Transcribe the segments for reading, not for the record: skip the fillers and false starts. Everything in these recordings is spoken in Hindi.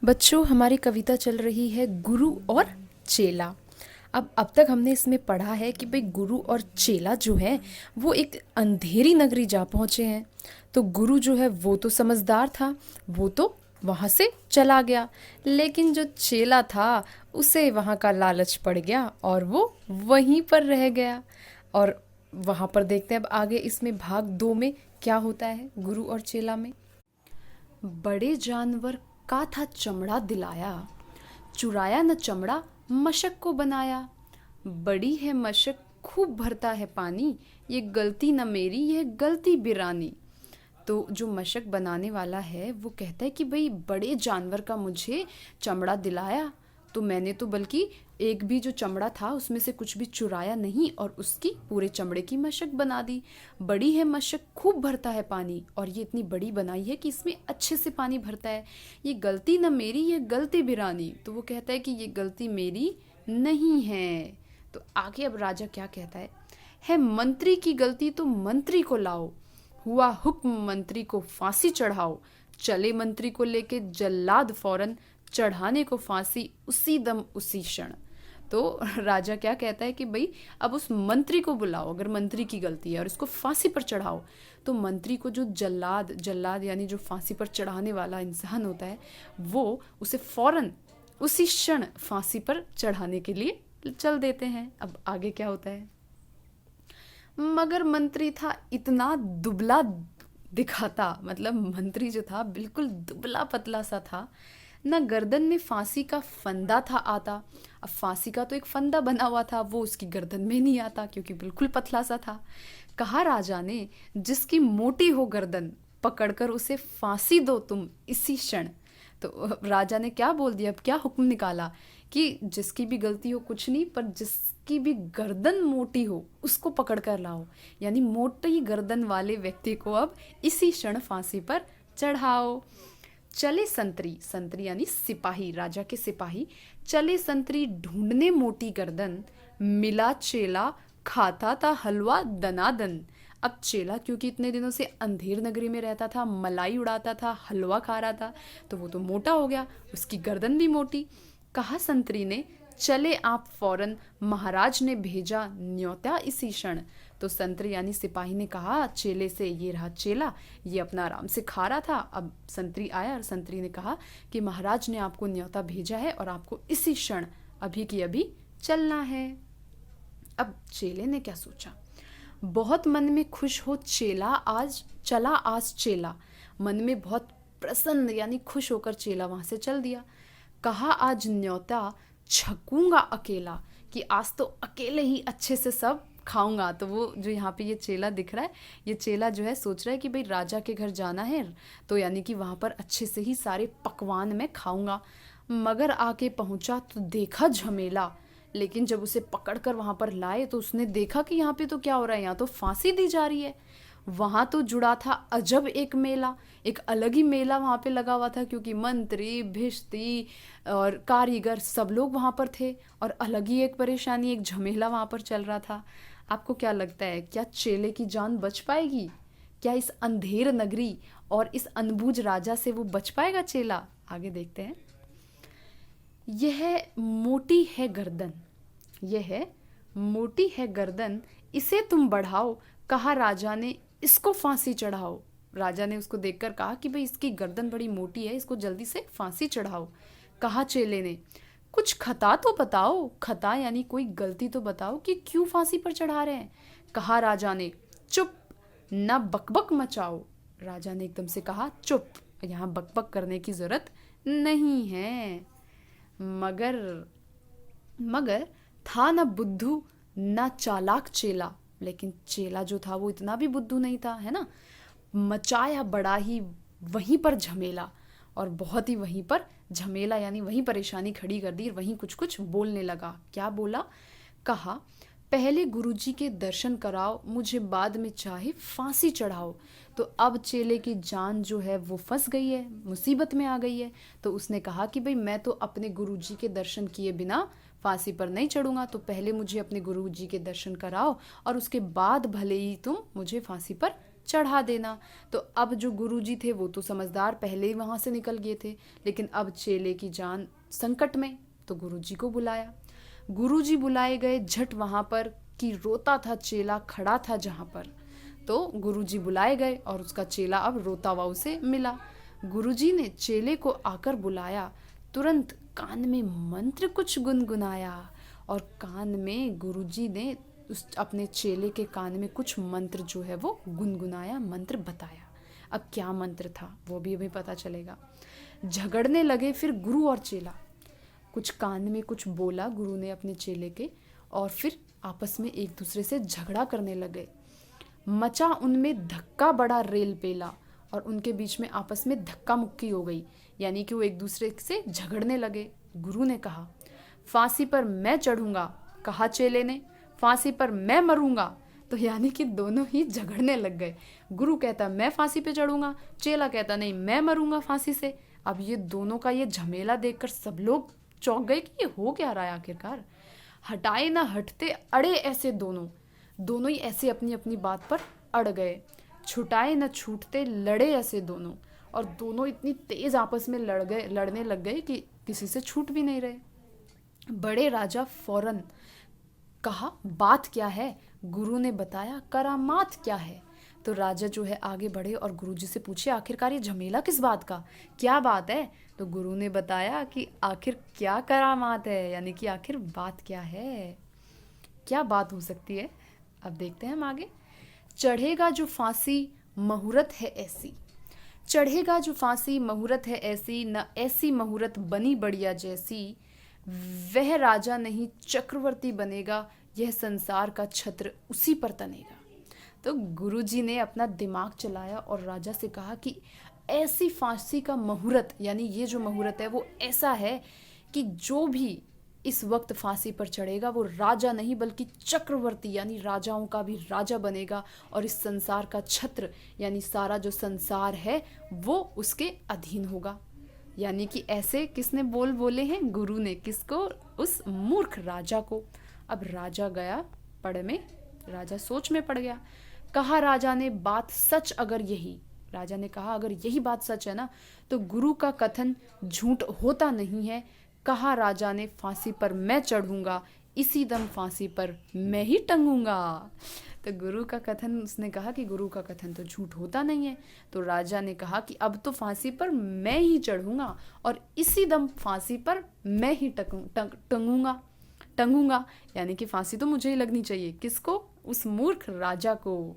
बच्चों, हमारी कविता चल रही है गुरु और चेला। अब तक हमने इसमें पढ़ा है कि भाई गुरु और चेला जो है वो एक अंधेरी नगरी जा पहुँचे हैं। तो गुरु जो है वो तो समझदार था, वो तो वहाँ से चला गया। लेकिन जो चेला था उसे वहाँ का लालच पड़ गया और वो वहीं पर रह गया। और वहाँ पर देखते हैं अब आगे इसमें भाग 2 में क्या होता है गुरु और चेला में। बड़े जानवर का था चमड़ा दिलाया, चुराया न चमड़ा मशक को बनाया। बड़ी है मशक खूब भरता है पानी, ये गलती न मेरी यह गलती बिरानी। तो जो मशक बनाने वाला है वो कहता है कि भाई बड़े जानवर का मुझे चमड़ा दिलाया, तो मैंने तो बल्कि एक भी जो चमड़ा था उसमें से कुछ भी चुराया नहीं और उसकी पूरे चमड़े की मशक बना दी। बड़ी है मशक खूब भरता है पानी, और ये इतनी बड़ी बनाई है कि इसमें अच्छे से पानी भरता है। ये गलती न मेरी ये गलती बिरानी। तो वो कहता है कि ये गलती मेरी नहीं है। तो आगे अब राजा क्या कहता है मंत्री की गलती तो मंत्री को लाओ, हुआ हुक्म मंत्री को फांसी चढ़ाओ। चले मंत्री को लेके जल्लाद फौरन, चढ़ाने को फांसी उसी दम उसी क्षण। तो राजा क्या कहता है कि भाई अब उस मंत्री को बुलाओ, अगर मंत्री की गलती है, और इसको फांसी पर चढ़ाओ। तो मंत्री को जो जल्लाद जल्लाद यानी जो फांसी पर चढ़ाने वाला इंसान होता है वो उसे फौरन उसी क्षण फांसी पर चढ़ाने के लिए चल देते हैं। अब आगे क्या होता है। मगर मंत्री था इतना दुबला दिखाता, मतलब मंत्री जो था बिल्कुल दुबला पतला सा था, न गर्दन में फांसी का फंदा था आता। अब फांसी का तो एक फंदा बना हुआ था, वो उसकी गर्दन में नहीं आता क्योंकि बिल्कुल पतला सा था। कहा राजा ने जिसकी मोटी हो गर्दन, पकड़कर उसे फांसी दो तुम इसी क्षण। तो राजा ने क्या बोल दिया, अब क्या हुक्म निकाला कि जिसकी भी गलती हो कुछ नहीं, पर जिसकी भी गर्दन मोटी हो उसको पकड़ कर लाओ, यानी मोटी गर्दन वाले व्यक्ति को अब इसी क्षण फांसी पर चढ़ाओ। चले संतरी, संतरी यानी सिपाही, राजा के सिपाही, चले संतरी ढूंढने मोटी गर्दन, मिला चेला खाता था हलवा दनादन। अब चेला क्योंकि इतने दिनों से अंधेर नगरी में रहता था, मलाई उड़ाता था, हलवा खा रहा था, तो वो तो मोटा हो गया, उसकी गर्दन भी मोटी। कहा संतरी ने चले आप फौरन, महाराज ने भेजा न्योता इसी क्षण। तो संतरी यानी सिपाही ने कहा चेले से, ये रहा चेला, ये अपना आराम से खा रहा था। अब संतरी आया और संतरी ने कहा कि महाराज ने आपको न्योता भेजा है और आपको इसी क्षण अभी की अभी चलना है। अब चेले ने क्या सोचा, बहुत मन में खुश हो चेला आज चला, आज चेला मन में बहुत प्रसन्न यानी खुश होकर चेला वहां से चल दिया। कहा आज न्योता छकूंगा अकेला, कि आज तो अकेले ही अच्छे से सब खाऊंगा। तो वो जो यहाँ पे ये चेला दिख रहा है, ये चेला जो है सोच रहा है कि भाई राजा के घर जाना है, तो यानी कि वहाँ पर अच्छे से ही सारे पकवान मैं खाऊंगा। मगर आके पहुँचा तो देखा झमेला, लेकिन जब उसे पकड़कर वहाँ पर लाए तो उसने देखा कि यहाँ पे तो क्या हो रहा है, यहाँ तो फांसी दी जा रही है। वहाँ तो जुड़ा था अजब एक मेला, एक अलग ही मेला वहाँ पे लगा हुआ था, क्योंकि मंत्री भिश्ती और कारीगर सब लोग वहाँ पर थे, और अलग ही एक परेशानी, एक झमेला वहाँ पर चल रहा था। आपको क्या लगता है, क्या चेले की जान बच पाएगी? क्या इस अंधेर नगरी और इस अनबूझ राजा से वो बच पाएगा चेला? आगे देखते हैं। यह मोटी है गर्दन, यह मोटी है गर्दन, इसे तुम बढ़ाओ। कहा राजा ने इसको फांसी चढ़ाओ। राजा ने उसको देखकर कहा कि भाई इसकी गर्दन बड़ी मोटी है, इसको जल्दी से फांसी चढ़ाओ। कहा चेले ने कुछ खता तो बताओ, खता यानी कोई गलती तो बताओ कि क्यों फांसी पर चढ़ा रहे हैं। कहा राजा ने चुप, न बकबक मचाओ। राजा ने एकदम से कहा चुप, यहाँ बकबक करने की जरूरत नहीं है। मगर मगर था न बुद्धू न चालाक चेला, लेकिन चेला जो था वो इतना भी बुद्धू नहीं था, है ना। मचाया बड़ा ही वहीं पर झमेला, और बहुत ही वहीं पर झमेला यानी वहीं परेशानी खड़ी कर दी, वहीं कुछ कुछ बोलने लगा। क्या बोला? कहा पहले गुरुजी के दर्शन कराओ, मुझे बाद में चाहे फांसी चढ़ाओ। तो अब चेले की जान जो है वो फंस गई है, मुसीबत में आ गई है। तो उसने कहा कि भाई मैं तो अपने गुरुजी के दर्शन किए बिना फांसी पर नहीं चढ़ूंगा, तो पहले मुझे अपने गुरुजी के दर्शन कराओ और उसके बाद भले ही तुम मुझे फांसी पर चढ़ा देना। तो अब जो गुरुजी थे वो तो समझदार, पहले ही वहाँ से निकल गए थे, लेकिन अब चेले की जान संकट में, तो गुरुजी को बुलाया। गुरुजी बुलाए गए झट वहाँ पर, कि रोता था चेला खड़ा था जहाँ पर। तो गुरुजी बुलाए गए और उसका चेला अब रोता हुआ उसे मिला। गुरुजी ने चेले को आकर बुलाया, तुरंत कान में मंत्र कुछ गुनगुनाया, और कान में गुरुजी ने उस अपने चेले के कान में कुछ मंत्र जो है वो गुनगुनाया, मंत्र बताया। अब क्या मंत्र था वो भी अभी पता चलेगा। झगड़ने लगे फिर गुरु और चेला, कुछ कान में कुछ बोला गुरु ने अपने चेले के, और फिर आपस में एक दूसरे से झगड़ा करने लगे। मचा उनमें धक्का बड़ा रेल पेला, और उनके बीच में आपस में धक्का मुक्की हो गई, यानी कि वो एक दूसरे से झगड़ने लगे। गुरु ने कहा फांसी पर मैं चढ़ूंगा, कहा चेले ने फांसी पर मैं मरूंगा। तो यानी कि दोनों ही झगड़ने लग गए। गुरु कहता मैं फांसी पे चढ़ूंगा, चेला कहता नहीं मैं मरूंगा फांसी से। अब ये दोनों का ये झमेला देखकर सब लोग चौंक गए कि ये हो क्या रहा है आखिरकार। हटाए ना हटते अड़े ऐसे दोनों ही ऐसे अपनी अपनी बात पर अड़ गए। छुटाए न छूटते लड़े ऐसे दोनों, और दोनों इतनी तेज आपस में लड़ने लग गए कि किसी से छूट भी नहीं रहे। बड़े राजा फौरन कहा बात क्या है। गुरु ने बताया करामात क्या है। तो राजा जो है आगे बढ़े और गुरुजी से पूछे आखिरकार ये झमेला किस बात का, क्या बात है। तो गुरु ने बताया कि आखिर क्या करामात है, यानी कि आखिर बात क्या है, क्या बात हो सकती है। अब देखते हैं हम आगे। चढ़ेगा जो फांसी मुहूर्त है ऐसी, चढ़ेगा जो फांसी मुहूर्त है ऐसी, न ऐसी मुहूर्त बनी बढ़िया जैसी। वह राजा नहीं चक्रवर्ती बनेगा, यह संसार का छत्र उसी पर तनेगा। तो गुरुजी ने अपना दिमाग चलाया और राजा से कहा कि ऐसी फांसी का मुहूर्त, यानी ये जो मुहूर्त है वो ऐसा है कि जो भी इस वक्त फांसी पर चढ़ेगा वो राजा नहीं बल्कि चक्रवर्ती, यानी राजाओं का भी राजा बनेगा, और इस संसार का छत्र यानी सारा जो संसार है वो उसके अधीन होगा। यानी कि ऐसे किसने बोले हैं, गुरु ने। किसको, उस मूर्ख राजा को। अब राजा गया पड़ में, राजा सोच में पड़ गया। कहा राजा ने बात सच अगर यही, राजा ने कहा अगर यही बात सच है ना तो गुरु का कथन झूठ होता नहीं है। कहा राजा ने फांसी पर मैं चढ़ूंगा, इसी दम फांसी पर मैं ही टंगूंगा। तो गुरु का कथन, उसने कहा कि गुरु का कथन तो झूठ होता नहीं है। तो राजा ने कहा कि अब तो फांसी पर मैं ही चढ़ूंगा और इसी दम फांसी पर मैं ही टंगूंगा, यानी कि फांसी तो मुझे ही लगनी चाहिए। किसको, उस मूर्ख राजा को।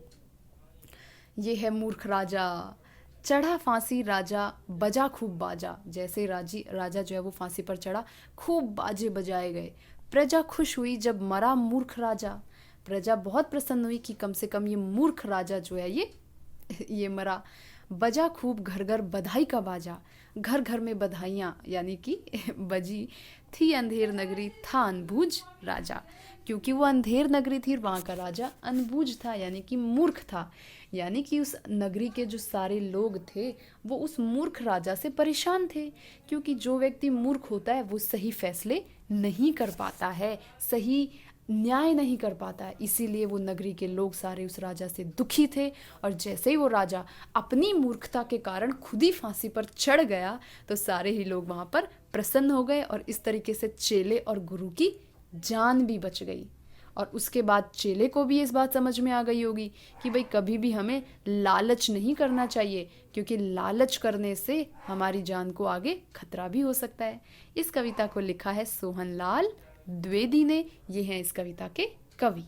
ये है मूर्ख राजा। चढ़ा फांसी राजा, बजा खूब बाजा। जैसे राजा जो है वो फांसी पर चढ़ा, खूब बाजे बजाए गए। प्रजा खुश हुई जब मरा मूर्ख राजा। प्रजा बहुत प्रसन्न हुई कि कम से कम ये मूर्ख राजा जो है ये मरा। बजा खूब घर घर बधाई का बाजा। घर घर में बधाइयाँ, यानी कि बजी। थी अंधेर नगरी, था अनबूझ राजा। क्योंकि वो अंधेर नगरी थी, वहाँ का राजा अनबूझ था, यानी कि मूर्ख था। यानी कि उस नगरी के जो सारे लोग थे वो उस मूर्ख राजा से परेशान थे। क्योंकि जो व्यक्ति मूर्ख होता है वो सही फैसले नहीं कर पाता है, सही न्याय नहीं कर पाता है। इसीलिए वो नगरी के लोग सारे उस राजा से दुखी थे। और जैसे ही वो राजा अपनी मूर्खता के कारण खुद ही फांसी पर चढ़ गया तो सारे ही लोग वहाँ पर प्रसन्न हो गए, और इस तरीके से चेले और गुरु की जान भी बच गई। और उसके बाद चेले को भी इस बात समझ में आ गई होगी कि भाई कभी भी हमें लालच नहीं करना चाहिए, क्योंकि लालच करने से हमारी जान को आगे खतरा भी हो सकता है। इस कविता को लिखा है सोहनलाल द्विवेदी ने। ये हैं इस कविता के कवि।